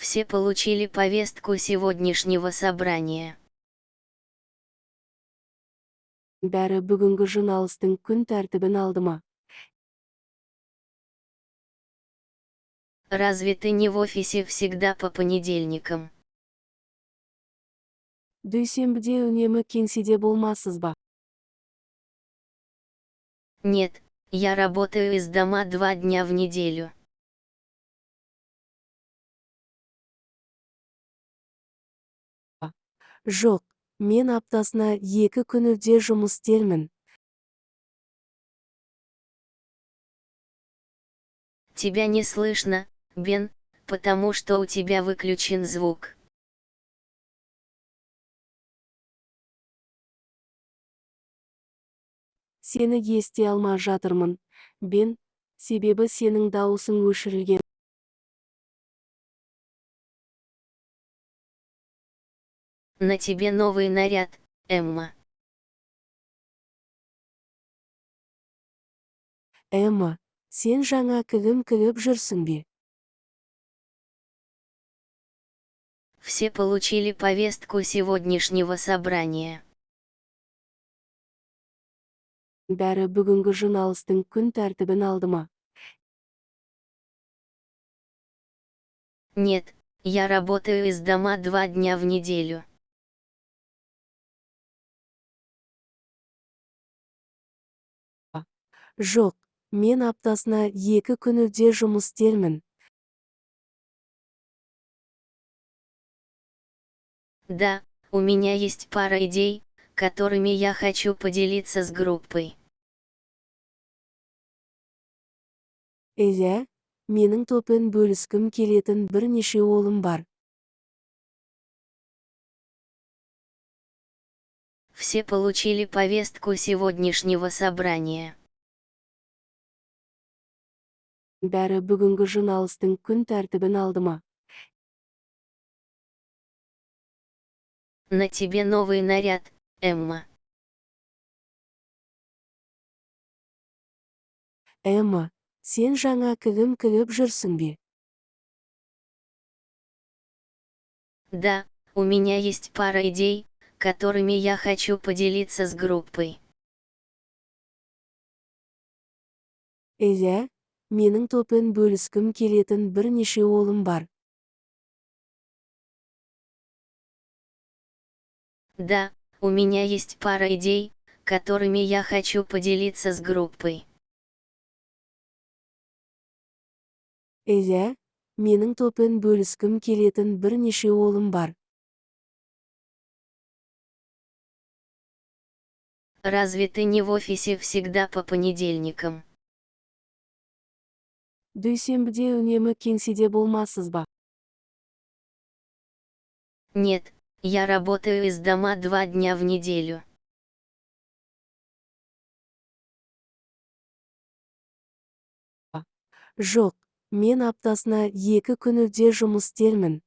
Все получили повестку сегодняшнего собрания. Бәрі бүгінгі жиналыстың күн тәртібін алды ма? Разве ты не в офисе всегда по понедельникам? Дүйсенбіде үнемі кеңседе болмасыз ба? Нет, я работаю из дома 2 дня в неделю. Жоқ, мен аптасына 2 күн үйде жұмыс істермін. Тебя не слышно, Бен, потому что у тебя выключен звук. Сені ести алмай жатырмын, Бен, себебі сенің дауысың өшірілген. На тебе новый наряд, Эмма. Эмма, сен жаңа кігім кігіп жүрсің бе? Все получили повестку сегодняшнего собрания. Бәрі бүгінгі жиналыстың күн тәртібін алды ма? Нет, я работаю из дома 2 дня в неделю. Жоқ, мен аптасына 2 күн үйде жұмыс істермін. Да, у меня есть пара идей, которыми я хочу поделиться с группой. Иә, менің топпен бөліскім келетін бірнеше олым бар. Все получили повестку сегодняшнего собрания. Бәрі бүгінгі жиналыстың күн тәртібін алды ма? На тебе новый наряд, Эмма. Эмма, сен жаңа кігім кігіп жүрсің бе? Да, у меня есть пара идей, которыми я хочу поделиться с группой. Иә, менің топпен бөліскім келетін бірнеше олым бар. Да, у меня есть пара идей, которыми я хочу поделиться с группой. Иә, менің топпен бөліскім келетін бірнеше олым бар. Разве ты не в офисе всегда по понедельникам? Дүйсенбіде үнемі кеңседе болмасыз ба? Нет, я работаю из дома 2 дня в неделю. Жоқ, мен аптасына 2 күн үйде жұмыс істермін.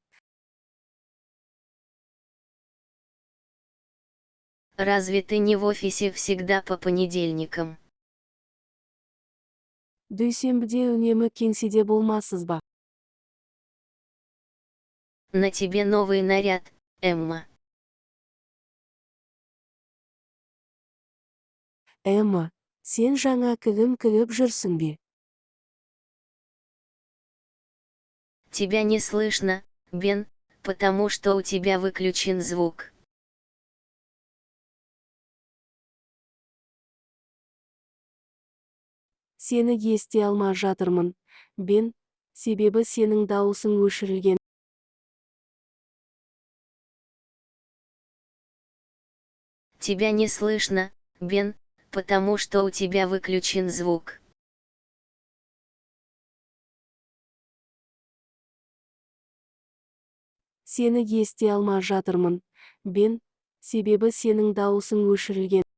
Разве ты не в офисе всегда по понедельникам? Дүйсенбіде үнемі кеңседе болмасыз ба? На тебе новый наряд, Эмма. Эмма, сен жаңа кігім кігіп жүрсің бе? Тебя не слышно, Бен, потому что у тебя выключен звук. Сені ести алмай жатырмын, Бен, себебі сенің дауысың өшірілген. Тебя не слышно, Бен, потому что у тебя выключен звук. Сені ести алмай жатырмын, Бен, себебі сенің дауысың өшірілген.